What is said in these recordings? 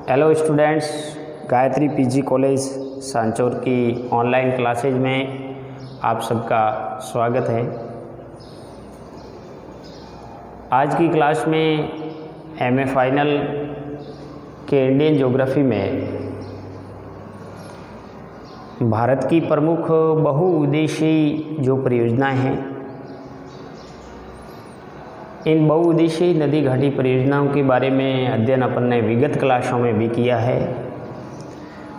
Hello students, Gayatri PG college Sanchore की online classes में आप सबका स्वागत है। आज की क्लास में एमए फाइनल के इंडियन ज्योग्राफी में भारत की प्रमुख बहुउद्देशीय जो परियोजनाएं हैं, इन बहुउद्देशीय नदी घाटी परियोजनाओं के बारे में अध्ययन अपन ने विगत क्लासों में भी किया है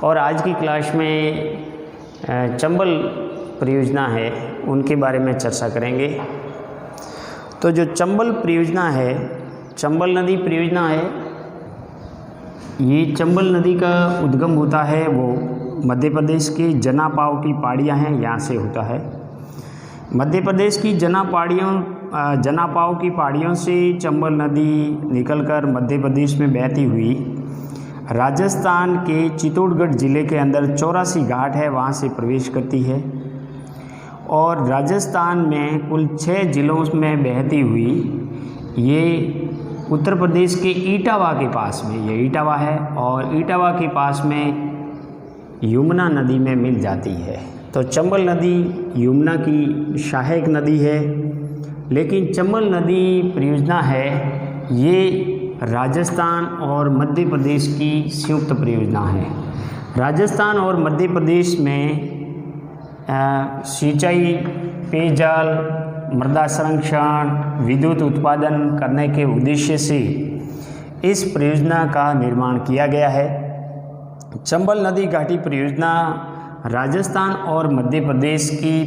और आज की क्लास में चंबल परियोजना है उनके बारे में चर्चा करेंगे। तो जो चंबल परियोजना है, चंबल नदी परियोजना है, ये चंबल नदी का उद्गम होता है वो मध्य प्रदेश के जनापाव की पहाड़ियाँ हैं, यहाँ से होता है। मध्य प्रदेश की जनापाव की पहाड़ियों से चंबल नदी निकलकर मध्य प्रदेश में बहती हुई राजस्थान के चित्तौड़गढ़ ज़िले के अंदर 84 घाट है, वहाँ से प्रवेश करती है और राजस्थान में कुल 6 जिलों में बहती हुई ये उत्तर प्रदेश के इटावा के पास में, ये इटावा है और इटावा के पास में यमुना नदी में मिल जाती है। तो चंबल नदी यमुना की सहायक नदी है, लेकिन चंबल नदी परियोजना है ये राजस्थान और मध्य प्रदेश की संयुक्त परियोजना है। राजस्थान और मध्य प्रदेश में सिंचाई, पेयजल, मृदा संरक्षण, विद्युत उत्पादन करने के उद्देश्य से इस परियोजना का निर्माण किया गया है। चंबल नदी घाटी परियोजना राजस्थान और मध्य प्रदेश की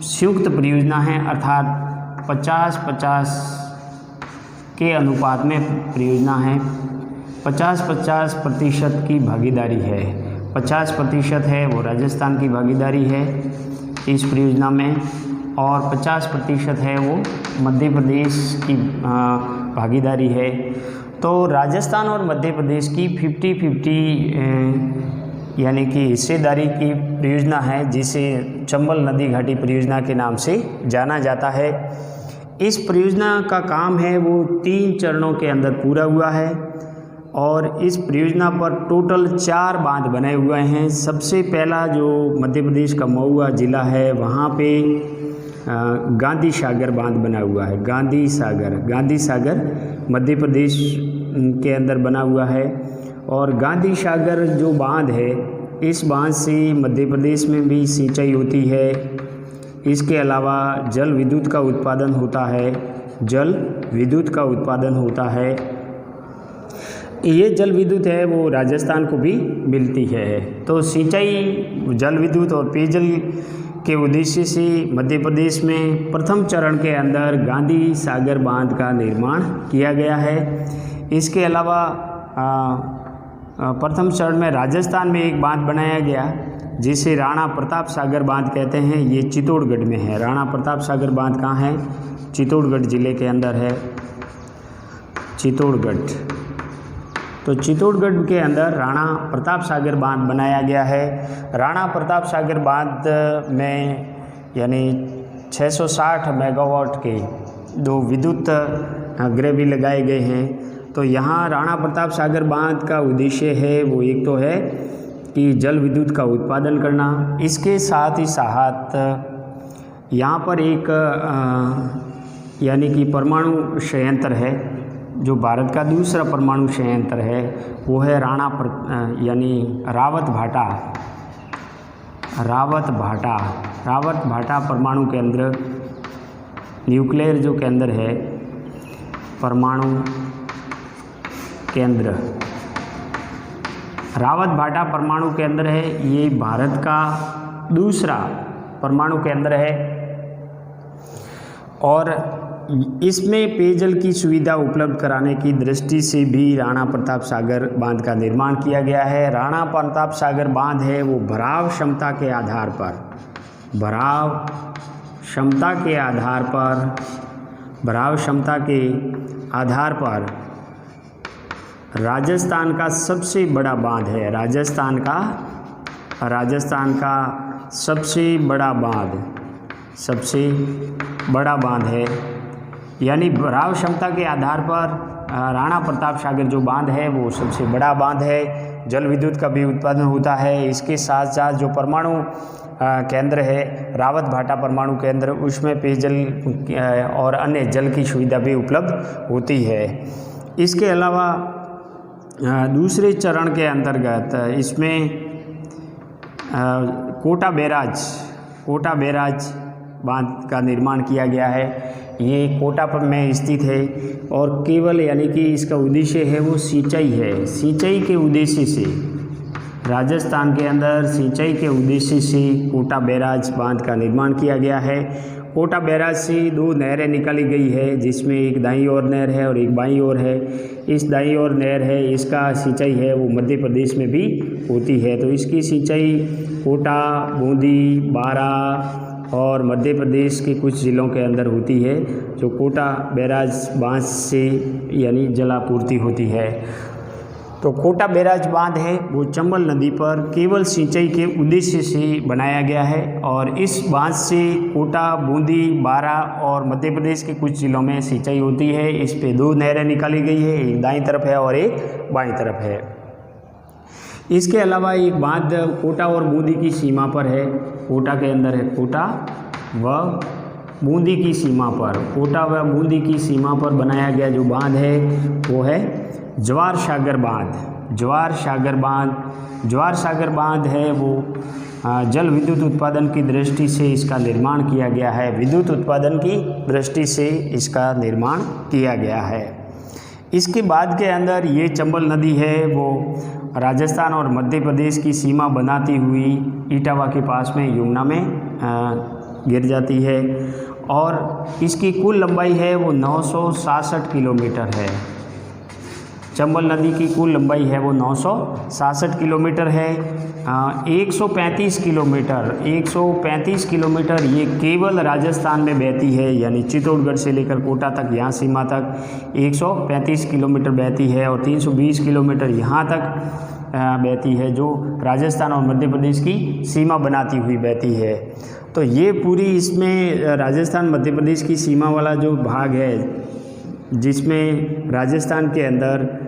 संयुक्त परियोजना है, अर्थात 50-50 के अनुपात में परियोजना है। 50-50% की भागीदारी है। 50% है वो राजस्थान की भागीदारी है इस परियोजना में और 50% है वो मध्य प्रदेश की भागीदारी है। तो राजस्थान और मध्य प्रदेश की 50-50 यानी कि हिस्सेदारी की परियोजना है, जिसे चंबल नदी घाटी परियोजना के नाम से जाना जाता है। इस परियोजना का काम है वो 3 चरणों के अंदर पूरा हुआ है और इस परियोजना पर टोटल 4 बांध बने हुए हैं। सबसे पहला जो मध्य प्रदेश का महुआ ज़िला है, वहाँ पे गांधी सागर बांध बना हुआ है। गांधी सागर मध्य प्रदेश के अंदर बना हुआ है और गांधी सागर जो बांध है, इस बांध से मध्य प्रदेश में भी सिंचाई होती है। इसके अलावा जल विद्युत का उत्पादन होता है। ये जल विद्युत है वो राजस्थान को भी मिलती है। तो सिंचाई, जल विद्युत और पेयजल के उद्देश्य से मध्य प्रदेश में प्रथम चरण के अंदर गांधी सागर बांध का निर्माण किया गया है। इसके अलावा प्रथम चरण में राजस्थान में एक बांध बनाया गया जिसे राणा प्रताप सागर बांध कहते हैं। ये चित्तौड़गढ़ में है। राणा प्रताप सागर बांध कहाँ है? चित्तौड़गढ़ ज़िले के अंदर है, चित्तौड़गढ़। तो चित्तौड़गढ़ के अंदर राणा प्रताप सागर बांध बनाया गया है। राणा प्रताप सागर बांध में यानी 660 मेगावाट के 2 विद्युत गृह भी लगाए गए हैं। तो यहाँ राणा प्रताप सागर बांध का उद्देश्य है वो एक तो है कि जल विद्युत का उत्पादन करना, इसके साथ ही साथ यहाँ पर एक यानी कि परमाणु संयंत्र है, जो भारत का दूसरा परमाणु संयंत्र है, वो है रावत भाटा परमाणु केंद्र, न्यूक्लियर जो केंद्र है, परमाणु केंद्र रावत भाटा परमाणु केंद्र है। ये भारत का दूसरा परमाणु केंद्र है और इसमें पेयजल की सुविधा उपलब्ध कराने की दृष्टि से भी राणा प्रताप सागर बांध का निर्माण किया गया है। राणा प्रताप सागर बांध है वो भराव क्षमता के आधार पर राजस्थान का सबसे बड़ा बांध है। राजस्थान का सबसे बड़ा बांध है, यानी भराव क्षमता के आधार पर राणा प्रताप सागर जो बांध है वो सबसे बड़ा बांध है। जल विद्युत का भी उत्पादन होता है। इसके साथ साथ जो परमाणु केंद्र है रावत भाटा परमाणु केंद्र, उसमें पेयजल और अन्य जल की सुविधा भी उपलब्ध होती है। इसके अलावा दूसरे चरण के अंतर्गत इसमें कोटा बैराज बांध का निर्माण किया गया है। ये कोटा पर में स्थित है और केवल यानी कि इसका उद्देश्य है वो सिंचाई है। सिंचाई के उद्देश्य से राजस्थान के अंदर सिंचाई के उद्देश्य से कोटा बैराज बांध का निर्माण किया गया है। कोटा बैराज से 2 नहरें निकाली गई है, जिसमें एक दाईं ओर नहर है और एक बाईं ओर है। इस दाईं ओर नहर है, इसका सिंचाई है वो मध्य प्रदेश में भी होती है। तो इसकी सिंचाई कोटा, बूंदी, बारा और मध्य प्रदेश के कुछ ज़िलों के अंदर होती है, जो कोटा बैराज बांध से यानी जलापूर्ति होती है। तो कोटा बैराज बांध है वो चंबल नदी पर केवल सिंचाई के उद्देश्य से बनाया गया है और इस बांध से कोटा, बूंदी, बारा और मध्य प्रदेश के कुछ ज़िलों में सिंचाई होती है। इस पे 2 नहरें निकाली गई है, एक दाईं तरफ है और एक बाईं तरफ है। इसके अलावा एक बांध कोटा और बूंदी की सीमा पर है। कोटा के अंदर है कोटा व बूंदी की सीमा पर, कोटा व बूंदी की सीमा पर बनाया गया जो बांध है वो है जवाहर सागर बांध। जवाहर सागर बांध है वो जल विद्युत उत्पादन की दृष्टि से इसका निर्माण किया गया है। विद्युत उत्पादन की दृष्टि से इसका निर्माण किया गया है। इसके बाद के अंदर ये चंबल नदी है वो राजस्थान और मध्य प्रदेश की सीमा बनाती हुई इटावा के पास में यमुना में गिर जाती है और इसकी कुल लंबाई है वो 966 किलोमीटर है। चंबल नदी की कुल लंबाई है वो 966 किलोमीटर है। 135 किलोमीटर ये केवल राजस्थान में बहती है, यानी चित्तौड़गढ़ से लेकर कोटा तक, यहाँ सीमा तक 135 किलोमीटर बहती है और 320 किलोमीटर यहाँ तक बहती है, जो राजस्थान और मध्य प्रदेश की सीमा बनाती हुई बहती है। तो ये पूरी इसमें राजस्थान मध्य प्रदेश की सीमा वाला जो भाग है, जिसमें राजस्थान के अंदर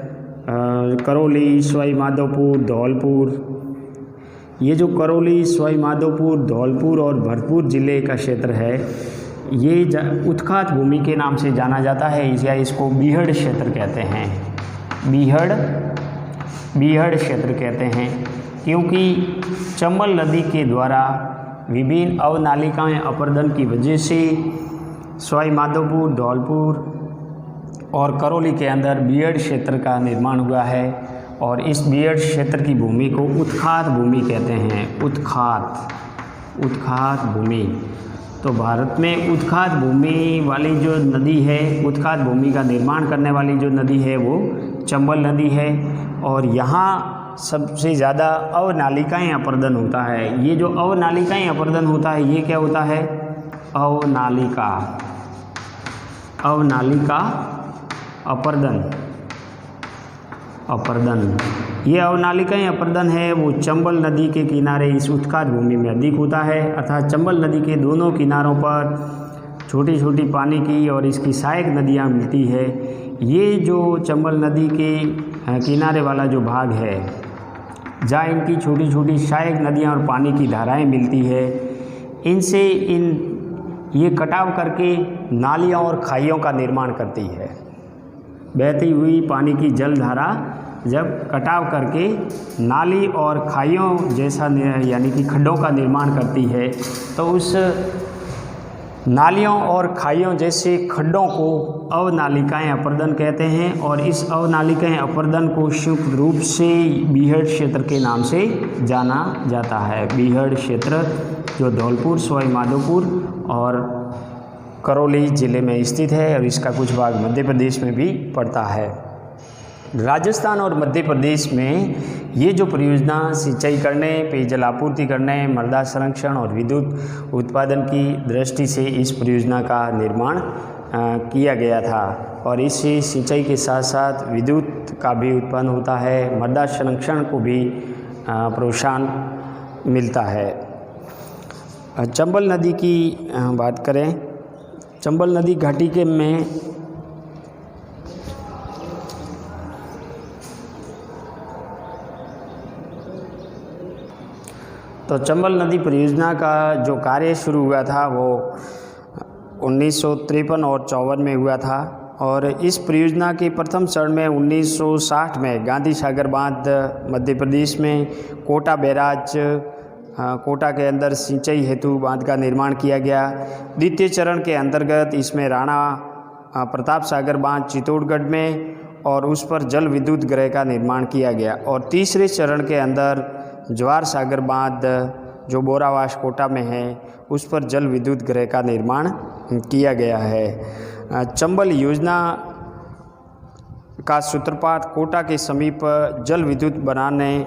करौली, सवाई माधोपुर, धौलपुर, ये जो करौली, सवाई माधोपुर, धौलपुर और भरतपुर ज़िले का क्षेत्र है, ये उत्खात भूमि के नाम से जाना जाता है या इसको बीहड़ क्षेत्र कहते हैं। बीहड़ क्षेत्र कहते हैं क्योंकि चंबल नदी के द्वारा विभिन्न अवनालिकाएं अपर्दन की वजह से सवाई माधोपुर, धौलपुर और करौली के अंदर बीहड़ क्षेत्र का निर्माण हुआ है और इस बीहड़ क्षेत्र की भूमि को उत्खात भूमि कहते हैं। उत्खात भूमि। तो भारत में उत्खात भूमि वाली जो नदी है, उत्खात भूमि का निर्माण करने वाली जो नदी है वो चंबल नदी है और यहाँ सबसे ज़्यादा अवनालिकाएं अपर्दन होता है। ये जो अवनालिकाएं अपर्दन होता है ये क्या होता है? अवनालिका अपर्दन। ये अवनालिकाएं अपर्दन है वो चंबल नदी के किनारे इस उत्खात भूमि में अधिक होता है, अर्थात चंबल नदी के दोनों किनारों पर छोटी छोटी पानी की और इसकी सहायक नदियाँ मिलती है। ये जो चंबल नदी के किनारे वाला जो भाग है, जहाँ इनकी छोटी छोटी सहायक नदियाँ और पानी की धाराएँ मिलती है, इनसे ये कटाव करके नालियाँ और खाइयों का निर्माण करती है। बहती हुई पानी की जलधारा जब कटाव करके नाली और खाइयों जैसा यानी कि खड्डों का निर्माण करती है, तो उस नालियों और खाइयों जैसे खड्डों को अवनालिकाएं अपर्दन कहते हैं और इस अवनालिकाएं अपर्दन को संयुक्त रूप से बीहड़ क्षेत्र के नाम से जाना जाता है। बीहड़ क्षेत्र जो धौलपुर, सवाई माधोपुर और करौली ज़िले में स्थित है और इसका कुछ भाग मध्य प्रदेश में भी पड़ता है। राजस्थान और मध्य प्रदेश में ये जो परियोजना सिंचाई करने, पेयजल आपूर्ति करने, मृदा संरक्षण और विद्युत उत्पादन की दृष्टि से इस परियोजना का निर्माण किया गया था और इससे सिंचाई के साथ साथ विद्युत का भी उत्पन्न होता है, मृदा संरक्षण को भी प्रोत्साहन मिलता है। चंबल नदी की बात करें, चंबल नदी घाटी के में तो चंबल नदी परियोजना का जो कार्य शुरू हुआ था वो 1953 और 54 में हुआ था और इस परियोजना के प्रथम चरण में 1960 में गांधी सागर बांध मध्य प्रदेश में कोटा बैराज कोटा के अंदर सिंचाई हेतु बांध का निर्माण किया गया। द्वितीय चरण के अंतर्गत इसमें राणा प्रताप सागर बांध चित्तौड़गढ़ में और उस पर जल विद्युत गृह का निर्माण किया गया और तीसरे चरण के अंदर जवाहर सागर बांध जो बोरावास कोटा में है उस पर जल विद्युत गृह का निर्माण किया गया है। चंबल योजना का सूत्रपात कोटा के समीप जल विद्युत बनाने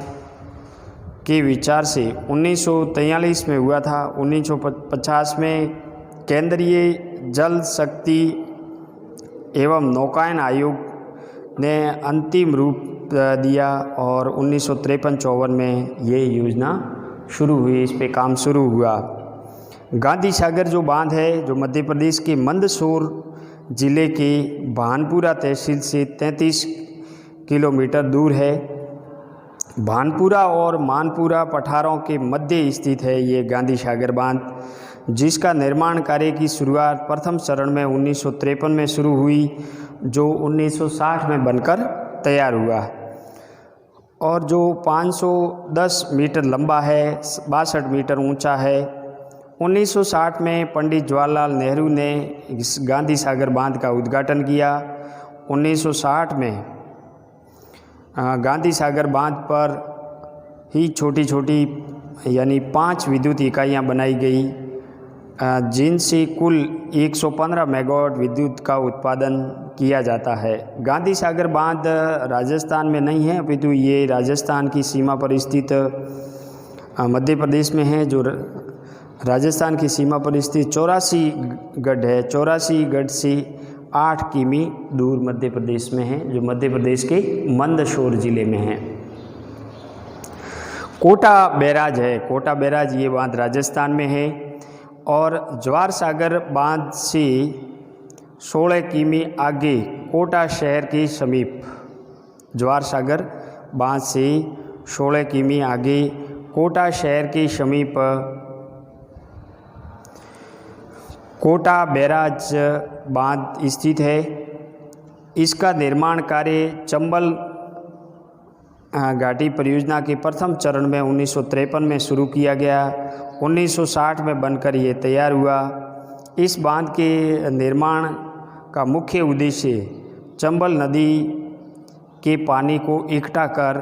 के विचार से 1943 में हुआ था। 1950 में केंद्रीय जल शक्ति एवं नौकायन आयोग ने अंतिम रूप दिया और 1953-54 में ये योजना शुरू हुई, इस पे काम शुरू हुआ। गांधी सागर जो बांध है जो मध्य प्रदेश के मंदसौर ज़िले के भानपुरा तहसील से 33 किलोमीटर दूर है। भानपुरा और मानपुरा पठारों के मध्य स्थित है ये गांधी सागर बांध, जिसका निर्माण कार्य की शुरुआत प्रथम चरण में 1953 में शुरू हुई जो 1960 में बनकर तैयार हुआ और जो 510 मीटर लंबा है, 62 मीटर ऊंचा है। 1960 में पंडित जवाहरलाल नेहरू ने इस गांधी सागर बांध का उद्घाटन किया। 1960 में गांधी सागर बांध पर ही छोटी छोटी यानी 5 विद्युत इकाइयाँ बनाई गई जिनसे कुल 115 मेगावाट विद्युत का उत्पादन किया जाता है। गांधी सागर बांध राजस्थान में नहीं है अपितु ये राजस्थान की सीमा पर स्थित मध्य प्रदेश में है। जो राजस्थान की सीमा पर स्थित 84 गढ़ है, 84 गढ़ से 8 किमी दूर मध्य प्रदेश में है, जो मध्य प्रदेश के मंदसौर जिले में है। कोटा बैराज है, कोटा बैराज ये बांध राजस्थान में है और जवाहर सागर बांध से 16 किमी आगे कोटा शहर के समीप, जवाहर सागर बांध से 16 किमी आगे कोटा शहर के समीप कोटा बैराज बांध स्थित है। इसका निर्माण कार्य चंबल घाटी परियोजना के प्रथम चरण में 1953 में शुरू किया गया। 1960 में बनकर ये तैयार हुआ। इस बांध के निर्माण का मुख्य उद्देश्य चंबल नदी के पानी को इकट्ठा कर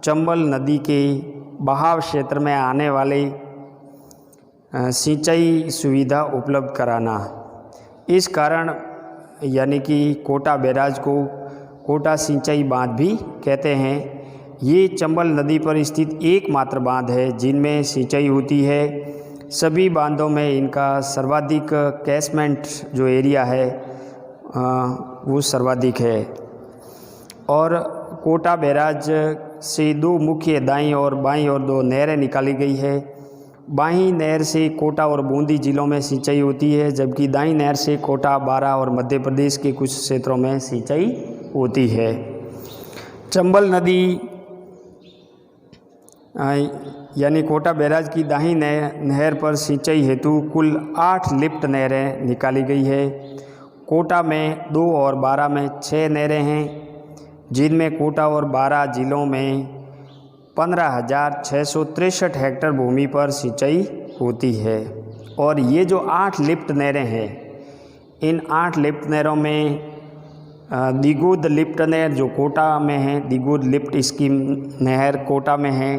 चंबल नदी के बहाव क्षेत्र में आने वाले सिंचाई सुविधा उपलब्ध कराना। इस कारण यानी कि कोटा बैराज को कोटा सिंचाई बांध भी कहते हैं। ये चंबल नदी पर स्थित एकमात्र बांध है जिनमें सिंचाई होती है। सभी बांधों में इनका सर्वाधिक कैचमेंट जो एरिया है वो सर्वाधिक है। और कोटा बैराज से 2 मुख्य दाईं और बाईं और 2 नहरें निकाली गई है। बाईं नहर से कोटा और बूंदी जिलों में सिंचाई होती है, जबकि दाईं नहर से कोटा, बारा और मध्य प्रदेश के कुछ क्षेत्रों में सिंचाई होती है। चंबल नदी यानी कोटा बैराज की दाहिनी नहर पर सिंचाई हेतु कुल 8 लिफ्ट नहरें निकाली गई है। कोटा में 2 और बारा में 6 नहरें हैं, जिनमें कोटा और बारा जिलों में 15,663 हेक्टेयर भूमि पर सिंचाई होती है। और ये जो 8 लिफ्ट नहरें हैं, इन 8 लिफ्ट नहरों में दिगोद लिफ्ट नहर जो कोटा में है, दिगोद लिफ्ट स्कीम नहर कोटा में है,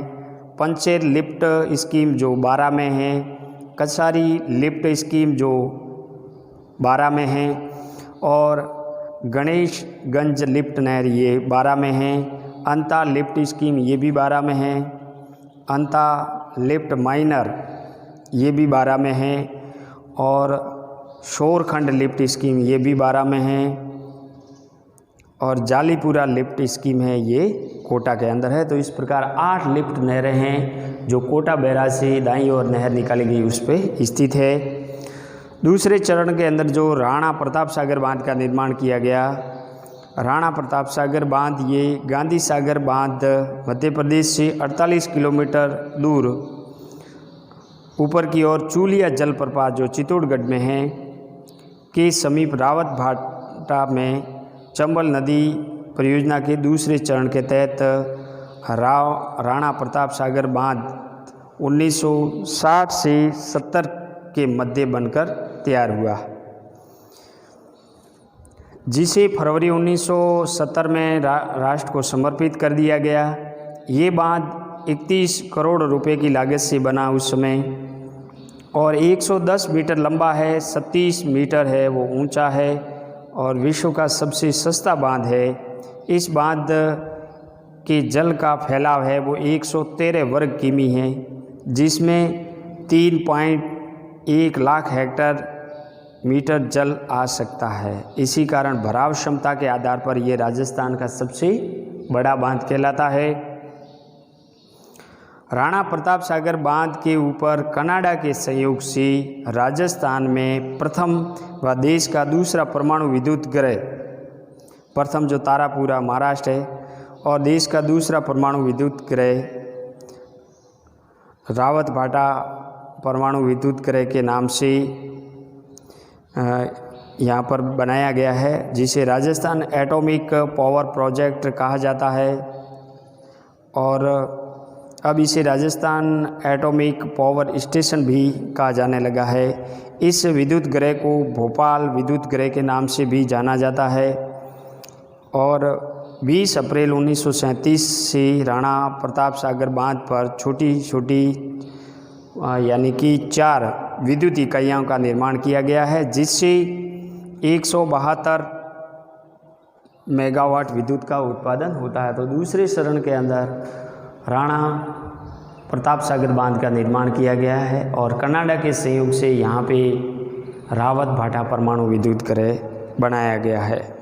पंचेर लिफ्ट स्कीम जो बारा में है, कसारी लिफ्ट स्कीम जो बारा में है और गणेशगंज लिफ्ट नहर ये बारा में है। अंता लिफ्ट स्कीम ये भी बारा में है। अंता लिफ्ट माइनर ये भी बारा में है और शोरखंड लिफ्ट स्कीम ये भी बारा में है और जालीपुरा लिफ्ट स्कीम है ये कोटा के अंदर है। तो इस प्रकार 8 लिफ्ट नहरें हैं जो कोटा बैराज से दाईं ओर नहर निकाली गई उस पर स्थित है। दूसरे चरण के अंदर जो राणा प्रताप सागर बांध का निर्माण किया गया, राणा प्रताप सागर बांध ये गांधी सागर बांध मध्य प्रदेश से 48 किलोमीटर दूर ऊपर की ओर चूलिया जलप्रपात जो चित्तौड़गढ़ में है के समीप रावत भाटा में चंबल नदी परियोजना के दूसरे चरण के तहत राणा प्रताप सागर बांध 1960 से 70 के मध्य बनकर तैयार हुआ, जिसे फरवरी 1970 में राष्ट्र को समर्पित कर दिया गया। ये बांध 31 करोड़ रुपए की लागत से बना उस समय और 110 मीटर लंबा है, 37 मीटर है वो ऊंचा है और विश्व का सबसे सस्ता बांध है। इस बांध के जल का फैलाव है वो 113 वर्ग किमी है, जिसमें 3.1 लाख हेक्टेयर मीटर जल आ सकता है। इसी कारण भराव क्षमता के आधार पर यह राजस्थान का सबसे बड़ा बांध कहलाता है। राणा प्रताप सागर बांध के ऊपर कनाडा के सहयोग से राजस्थान में प्रथम व देश का दूसरा परमाणु विद्युत गृह, प्रथम जो तारापुरा महाराष्ट्र है और देश का दूसरा परमाणु विद्युत गृह रावत भाटा परमाणु विद्युत गृह के नाम से यहाँ पर बनाया गया है, जिसे राजस्थान एटॉमिक पावर प्रोजेक्ट कहा जाता है और अब इसे राजस्थान एटॉमिक पावर स्टेशन भी कहा जाने लगा है। इस विद्युत गृह को भोपाल विद्युत गृह के नाम से भी जाना जाता है और 20 अप्रैल 1937 से राणा प्रताप सागर बांध पर छोटी छोटी यानी कि 4 विद्युत इकाइयों का निर्माण किया गया है, जिससे 172 मेगावाट विद्युत का उत्पादन होता है। तो दूसरे चरण के अंदर राणा प्रताप सागर बांध का निर्माण किया गया है और कनाडा के सहयोग से यहाँ पे रावत भाटा परमाणु विद्युत गृह बनाया गया है।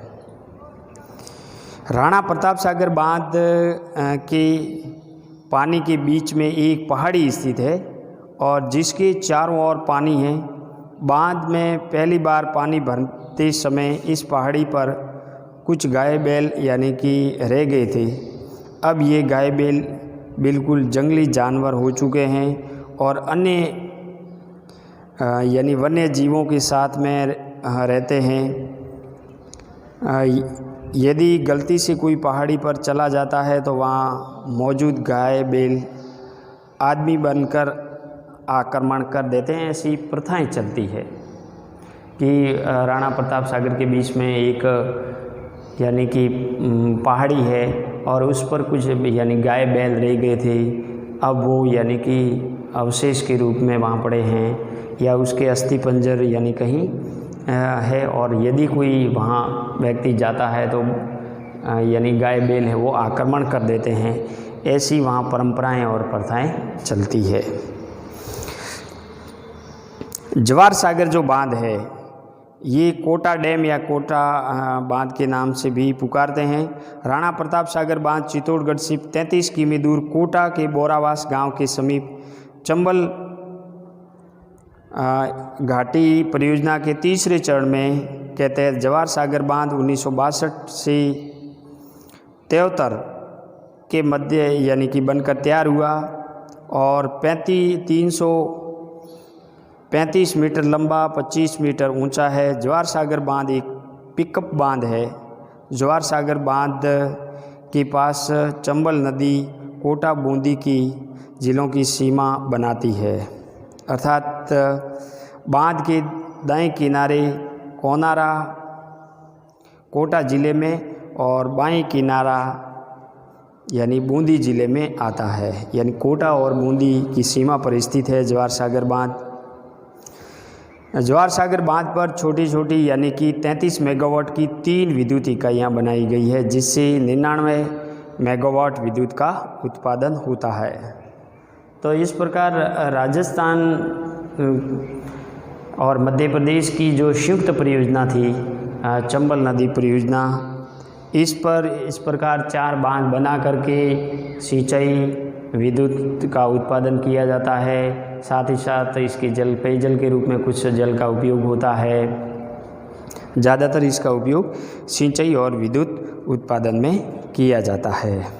राणा प्रताप सागर बांध के पानी के बीच में एक पहाड़ी स्थित है और जिसके चारों ओर पानी है। बांध में पहली बार पानी भरते समय इस पहाड़ी पर कुछ गाय बैल यानी कि रह गए थे। अब ये गाय बैल बिल्कुल जंगली जानवर हो चुके हैं और अन्य यानी वन्य जीवों के साथ में रहते हैं। यदि गलती से कोई पहाड़ी पर चला जाता है तो वहाँ मौजूद गाय बैल आदमी बनकर आक्रमण कर देते हैं। ऐसी प्रथाएं चलती है कि राणा प्रताप सागर के बीच में एक यानी कि पहाड़ी है और उस पर कुछ यानी गाय बैल रह गए थे, अब वो यानी कि अवशेष के रूप में वहाँ पड़े हैं या उसके अस्थि पंजर यानी कहीं है और यदि कोई वहाँ व्यक्ति जाता है तो यानी गाय बैल है वो आक्रमण कर देते हैं। ऐसी वहाँ परंपराएं और प्रथाएं चलती है। जवार सागर जो बांध है ये कोटा डैम या कोटा बांध के नाम से भी पुकारते हैं। राणा प्रताप सागर बांध चित्तौड़गढ़ से 33 किमी दूर कोटा के बोरावास गांव के समीप चंबल घाटी परियोजना के तीसरे चरण में के तहत जवार सागर बांध 1962 से 73 के मध्य यानी कि बनकर तैयार हुआ और 335 मीटर लंबा 25 मीटर ऊंचा है। जवार सागर बांध एक पिकअप बांध है। जवार सागर बांध के पास चंबल नदी कोटा बूंदी की ज़िलों की सीमा बनाती है, अर्थात बांध के दाएं किनारे कोनारा कोटा ज़िले में और बाएं किनारा यानी बूंदी ज़िले में आता है। यानी कोटा और बूंदी की सीमा पर स्थित है जवार सागर बांध। जवार सागर बांध पर छोटी छोटी यानी कि 33 मेगावाट की 3 विद्युत इकाइयाँ बनाई गई है, जिससे 99 मेगावाट विद्युत का उत्पादन होता है। तो इस प्रकार राजस्थान और मध्य प्रदेश की जो संयुक्त परियोजना थी चंबल नदी परियोजना, इस प्रकार 4 बांध बना करके सिंचाई विद्युत का उत्पादन किया जाता है। साथ ही साथ इसके पेयजल के रूप में कुछ जल का उपयोग होता है। ज़्यादातर इसका उपयोग सिंचाई और विद्युत उत्पादन में किया जाता है।